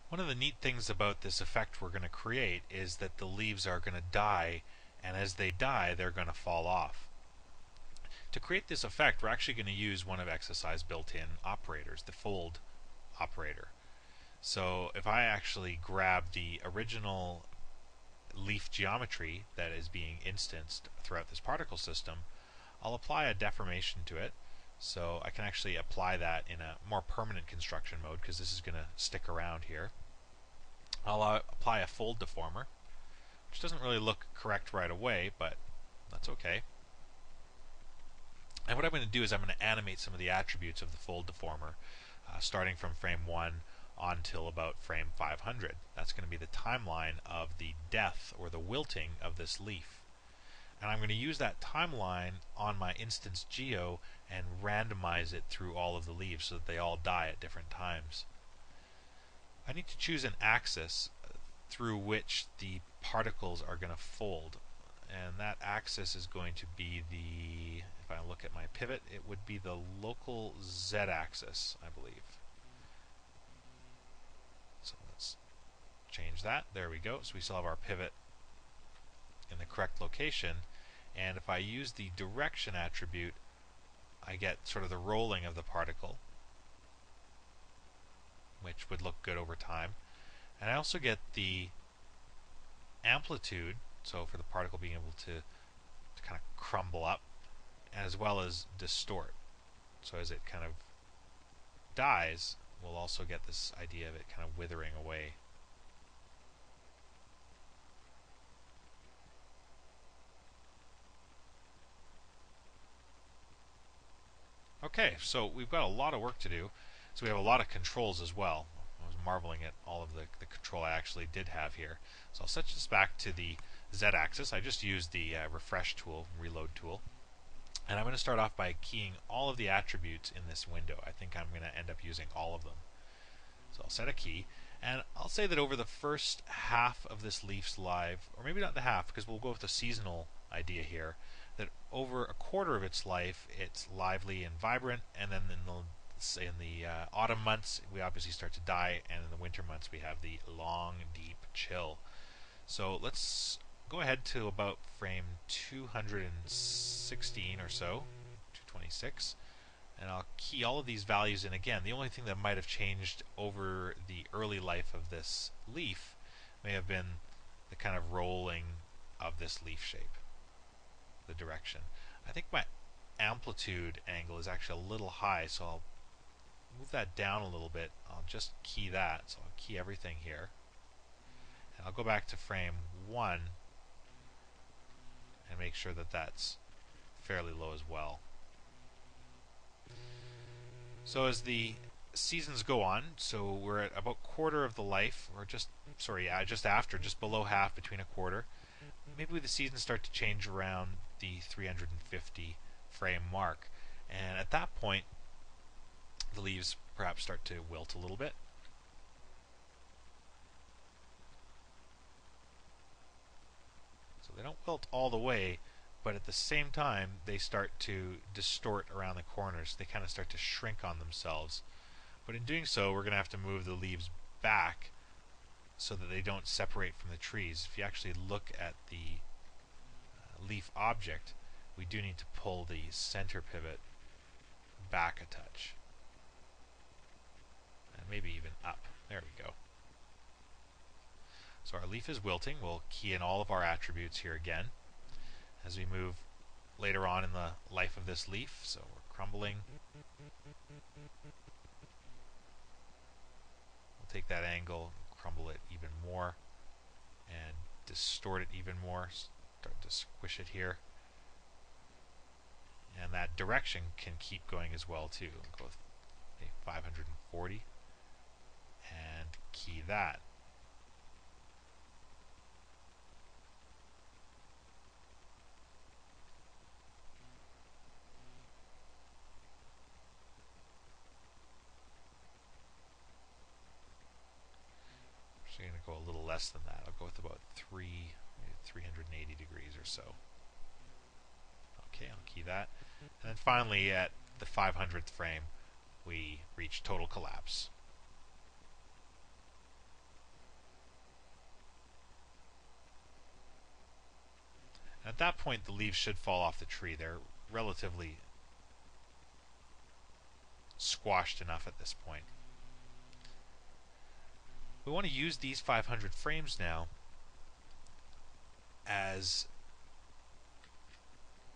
One of the neat things about this effect we're going to create is that the leaves are going to die, and as they die they're going to fall off. To create this effect, we're actually going to use one of XSI's built-in operators, the fold operator. So if I actually grab the original leaf geometry that is being instanced throughout this particle system, I'll apply a deformation to it. So I can actually apply that in a more permanent construction mode because this is going to stick around here. I'll apply a fold deformer, which doesn't really look correct right away, but that's okay. And what I'm going to do is I'm going to animate some of the attributes of the fold deformer, starting from frame 1 on till about frame 500. That's going to be the timeline of the death or the wilting of this leaf. And I'm going to use that timeline on my instance geo and randomize it through all of the leaves so that they all die at different times. I need to choose an axis through which the particles are going to fold. And that axis is going to be the, if I look at my pivot, it would be the local z-axis, I believe. So let's change that. There we go. So we still have our pivot in the correct location. And if I use the direction attribute, I get sort of the rolling of the particle, which would look good over time. And I also get the amplitude, so for the particle being able to kind of crumble up, as well as distort. So as it kind of dies, we'll also get this idea of it kind of withering away. Okay, so we've got a lot of work to do. So we have a lot of controls as well. I was marveling at all of the control I actually did have here. So I'll set this back to the z-axis. I just used the refresh tool, reload tool. And I'm going to start off by keying all of the attributes in this window. I think I'm going to end up using all of them. So I'll set a key. And I'll say that over the first half of this leaf's life, or maybe not the half, because we'll go with the seasonal idea here, that over a quarter of its life, it's lively and vibrant, and then in the autumn months, we obviously start to die, and in the winter months, we have the long, deep chill. So let's go ahead to about frame 216 or so, 226, and I'll key all of these values in again. The only thing that might have changed over the early life of this leaf may have been the kind of rolling of this leaf shape, the direction. I think my amplitude angle is actually a little high, so I'll move that down a little bit. I'll just key that, so I'll key everything here. And I'll go back to frame 1 and make sure that that's fairly low as well. So as the seasons go on, so we're at about quarter of the life, or just after, just below half, between a quarter. Maybe the seasons start to change around the 350 frame mark, and at that point the leaves perhaps start to wilt a little bit. So they don't wilt all the way, but at the same time they start to distort around the corners. They kind of start to shrink on themselves. But in doing so, we're going to have to move the leaves back so that they don't separate from the trees. If you actually look at the leaf object, we do need to pull the center pivot back a touch. And maybe even up. There we go. So our leaf is wilting. We'll key in all of our attributes here again as we move later on in the life of this leaf. So we're crumbling. We'll take that angle, crumble it even more, and distort it even more. Start to squish it here. And that direction can keep going as well too. We'll go with 540 and key that. I'm going to go a little less than that. I'll go with about 380 degrees or so. Okay, I'll key that. And then finally, at the 500th frame, we reach total collapse. at that point the leaves should fall off the tree. They're relatively squashed enough at this point. We want to use these 500 frames now as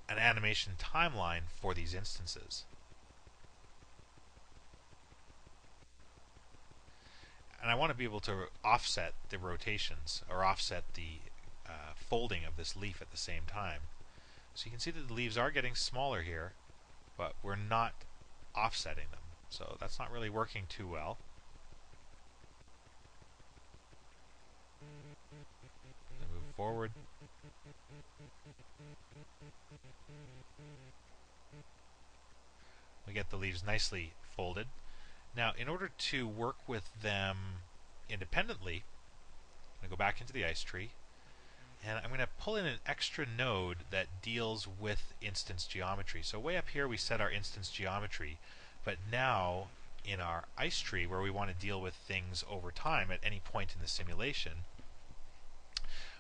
an animation timeline for these instances. And I want to be able to offset the rotations, or offset the folding of this leaf at the same time. So you can see that the leaves are getting smaller here, but we're not offsetting them. So that's not really working too well. Move forward. We get the leaves nicely folded. Now, in order to work with them independently, I'm going to go back into the ice tree, and I'm going to pull in an extra node that deals with instance geometry. So way up here we set our instance geometry, but now in our ice tree, where we want to deal with things over time at any point in the simulation,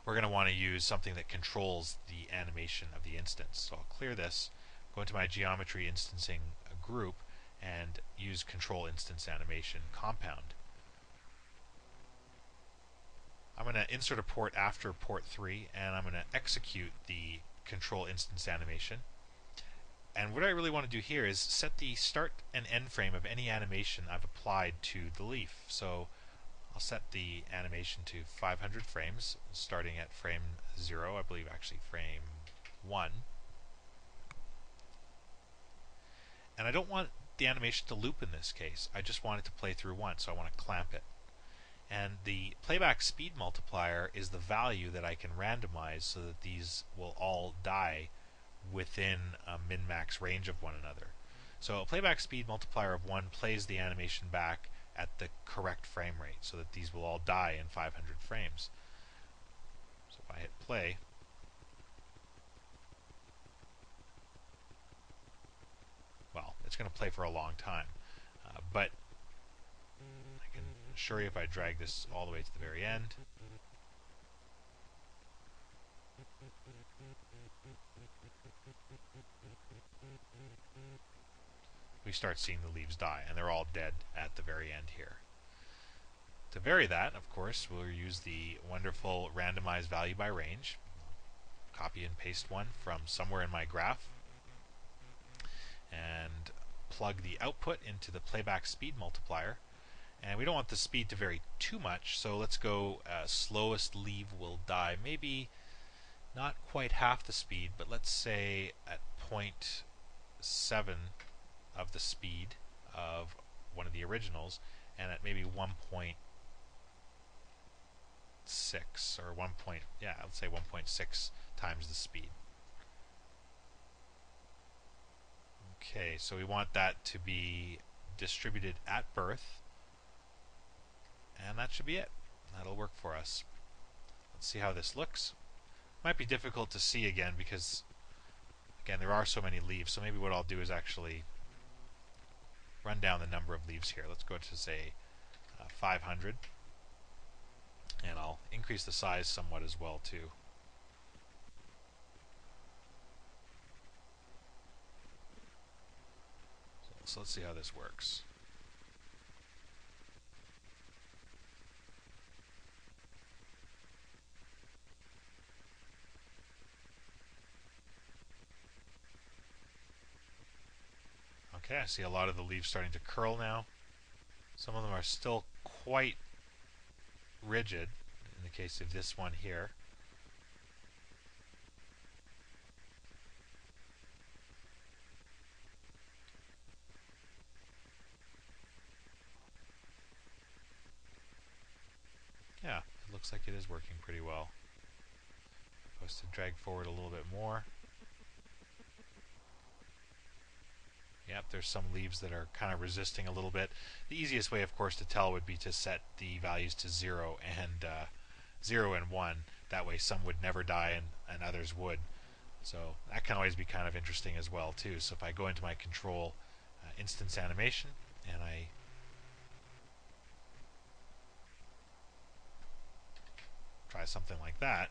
we're going to want to use something that controls the animation of the instance. So I'll clear this, go into my geometry instancing group, and use control instance animation compound. I'm going to insert a port after port 3, and I'm going to execute the control instance animation. And what I really want to do here is set the start and end frame of any animation I've applied to the leaf. So I'll set the animation to 500 frames, starting at frame 0, I believe actually frame 1. And I don't want the animation to loop in this case. I just want it to play through once, so I want to clamp it. And the playback speed multiplier is the value that I can randomize so that these will all die within a min-max range of one another. So a playback speed multiplier of 1 plays the animation back at the correct frame rate so that these will all die in 500 frames. So if I hit play, well, it's going to play for a long time. But I can assure you if I drag this all the way to the very end, we start seeing the leaves die, and they're all dead at the very end here. To vary that, of course, we'll use the wonderful randomize value by range. Copy and paste one from somewhere in my graph, and plug the output into the playback speed multiplier. And we don't want the speed to vary too much, so let's go slowest leaf will die. Maybe not quite half the speed, but let's say at 0.7 of the speed of one of the originals, and at maybe 1.6 or 1. Yeah, let's say 1.6 times the speed. Okay, so we want that to be distributed at birth, and that should be it. That'll work for us. Let's see how this looks. Might be difficult to see again because, again, there are so many leaves. So maybe what I'll do is actually run down the number of leaves here. Let's go to, say, 500. And I'll increase the size somewhat as well, too. So let's see how this works. Okay, I see a lot of the leaves starting to curl now. Some of them are still quite rigid, in the case of this one here. Yeah, it looks like it is working pretty well. Supposed to drag forward a little bit more. Yep, there's some leaves that are kind of resisting a little bit. The easiest way, of course, to tell would be to set the values to 0 and 1. That way some would never die and others would. So that can always be kind of interesting as well, too. So if I go into my control instance animation and I try something like that,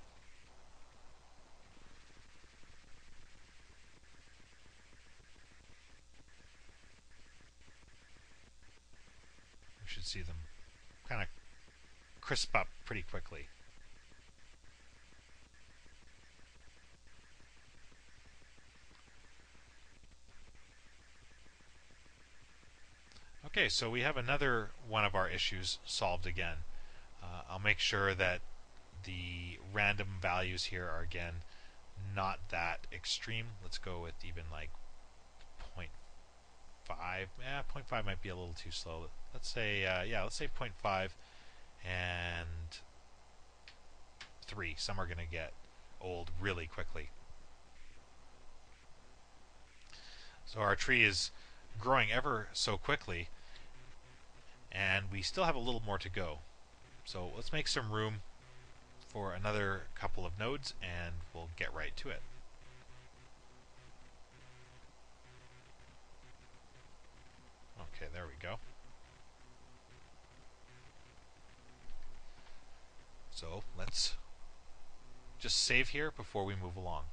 see them kind of crisp up pretty quickly. Okay, so we have another one of our issues solved again. I'll make sure that the random values here are again not that extreme. Let's go with even like 0.5. 0.5 might be a little too slow. Let's say let's say 0.5 and 3. Some are going to get old really quickly. So our tree is growing ever so quickly, and we still have a little more to go. So let's make some room for another couple of nodes, and we'll get right to it. Okay, there we go. So let's just save here before we move along.